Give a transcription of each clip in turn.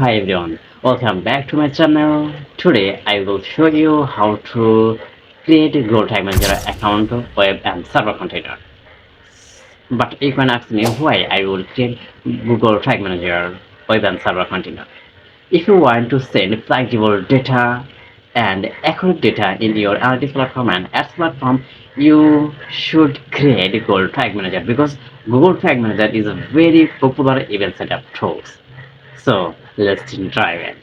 Hi everyone, welcome back to my channel. Today I will show you how to create a Google Tag Manager account, web and server container. But you can ask me why I will create Google Tag Manager, web and server container. If you want to send flexible data and accurate data in your analytics platform and ads platform, you should create Google Tag Manager because Google Tag Manager is a very popular event setup tool. So let's try it.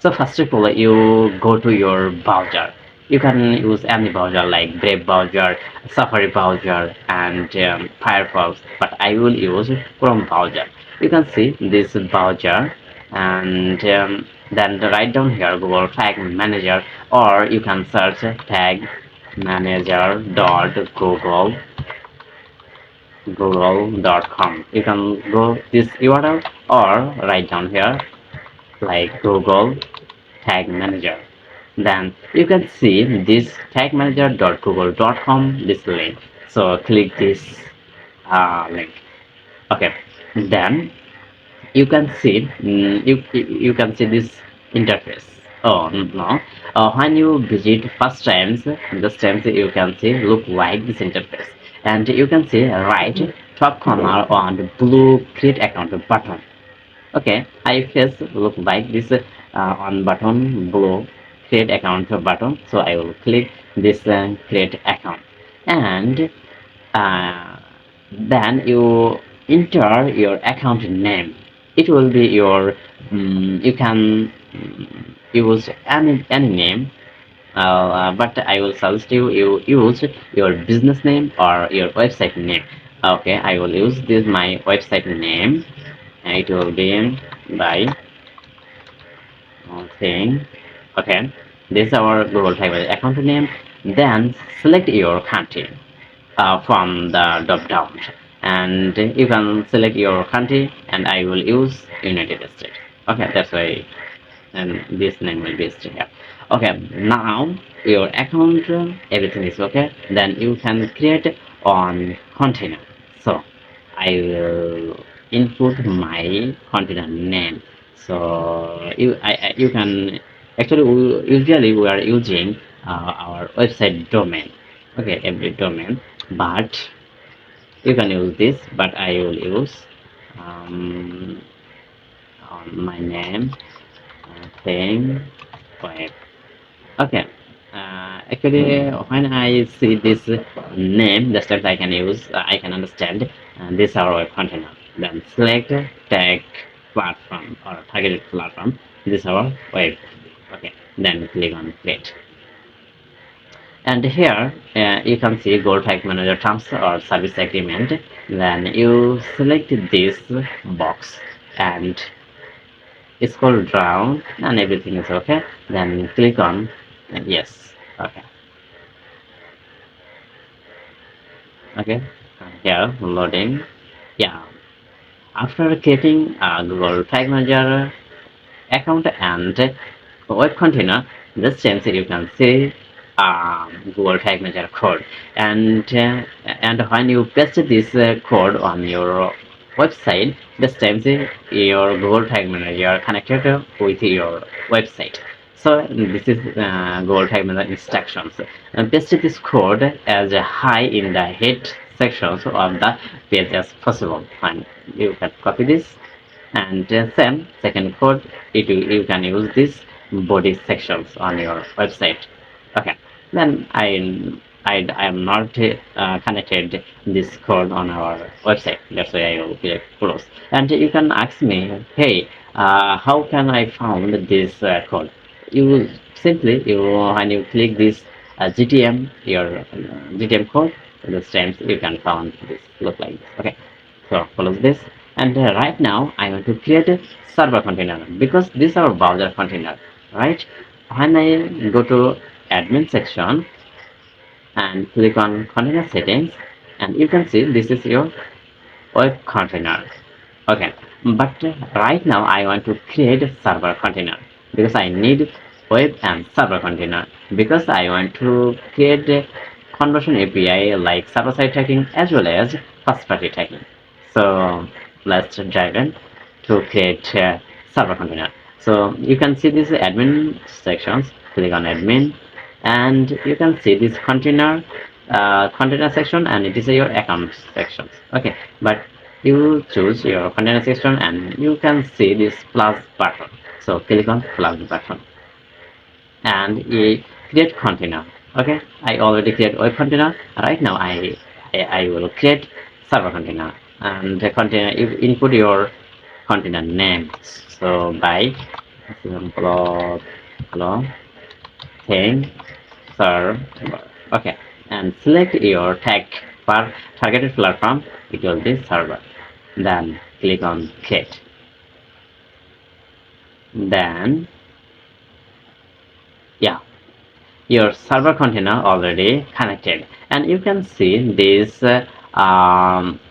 So first of all, you go to your browser. You can use any browser like Brave browser, Safari browser, and Firefox. But I will use Chrome browser. You can see this browser, and then write down here Google Tag Manager, or you can search tag manager.google.com. You can go this URL or write down here like Google Tag Manager. Then you can see this tagmanager.google.com, this link. So click this link. Okay. Then you can see you can see this interface. Oh no! When you visit first times, this times you can see look like this interface, and you can see right top corner on the blue create account button. Okay, I first look like this on button below create account button. So I will click this create account, and uh, then you enter your account name. It will be your you can use any name, but I will suggest you use your business name or your website name. Okay, I will use this my website name. It will be by thing. Okay, this is our Google Tag account name. Then select your country from the drop down, and you can select your country, and I will use United States. Okay, that's why, and this name will be still here. Okay, now your account everything is okay. Then you can create on container. So I will input my container name. So you can actually usually we are using our website domain. Okay, every domain, but you can use this. But I will use um, on my name thing web. Okay. Actually, when I see this name, the steps I can use, I can understand. And this is our web container. Then select tag platform or targeted platform. This is our web. Okay. Then click on create. And here you can see Gold Tag Manager Terms or Service Agreement. Then you select this box and scroll down and everything is okay. Then click on yes. Okay. Okay. Here loading. Yeah. After creating a Google Tag Manager account and web container, this change you can see Google Tag Manager code, and when you paste this code on your website, this time your Google Tag Manager connected with your website. So this is Google Tag Manager instructions. And paste this code as high in the head sections of the page as possible. And you can copy this and same second code you can use this body sections on your website. Okay, then I am not connected this code on our website, that's why I will click close. And you can ask me, hey, how can I found this code? You simply when you click this GTM your GTM code, this times you can found this look like this. Okay, so close this. And right now I want to create a server container because this is our browser container, right? When I go to admin section and click on container settings, and you can see this is your web container. Okay, but right now I want to create a server container because I need web and server container because I want to create a conversion API like server-side tagging as well as first-party tagging. So let's dive in to create a server container. So you can see these admin sections. Click on admin, and you can see this container section, and it is your account sections. Okay, but you choose your container section, and you can see this plus button. So click on plus button, and create container. Okay, I already create web container. Right now I will create server container, and the container, you input your container name. So by example, hello thing server. Okay, and select your targeted platform. It will be server. Then click on create. Then yeah, your server container already connected, and you can see this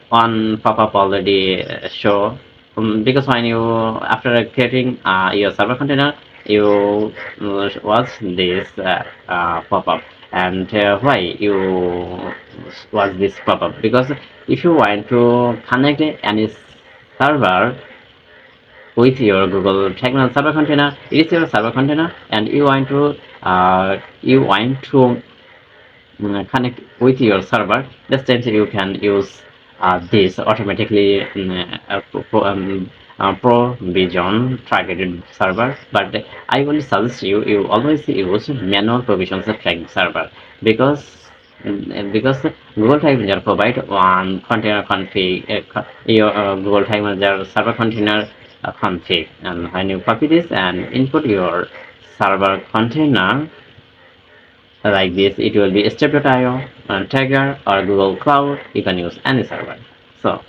one pop-up already show, because when you after creating your server container, you watch this pop-up. And why you watch this pop-up? Because if you want to connect any server with your Google Tag Server container, it is your server container, and you want to connect with your server. This time you can use this automatically provision targeted server. But I will suggest you always use manual provisions of tracking server, because Google Tag Manager provide one container config, your Google Tag Manager server container config, and when you copy this and input your server container like this, it will be step.io, Tiger, or Google Cloud. You can use any server. So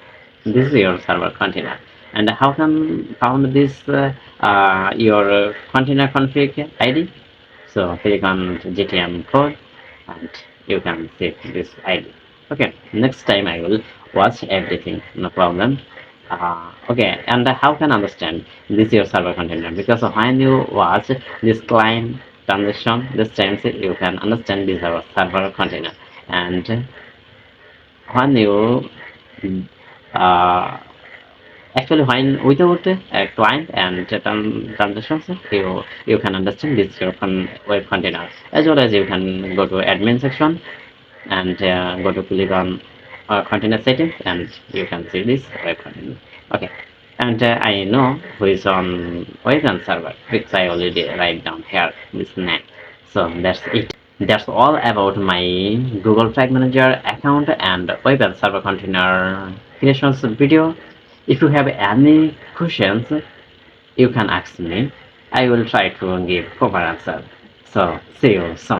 this is your server container. And how can found this your container config ID? So click on GTM code, and you can see this ID. Okay, next time I will watch everything, no problem. Okay, and how can understand this your server container? Because when you watch this client transaction, this times you can understand this our server container. And when you uh, actually when without a client and transactions, you can understand this your web container. As well as you can go to admin section, and go to click on container settings, and you can see this web container. Okay, and I know who is on web and server, which I already write down here this name. So that's it. That's all about my Google Tag Manager account and web and server container creations video. If you have any questions, you can ask me. I will try to give proper answer. So see you soon.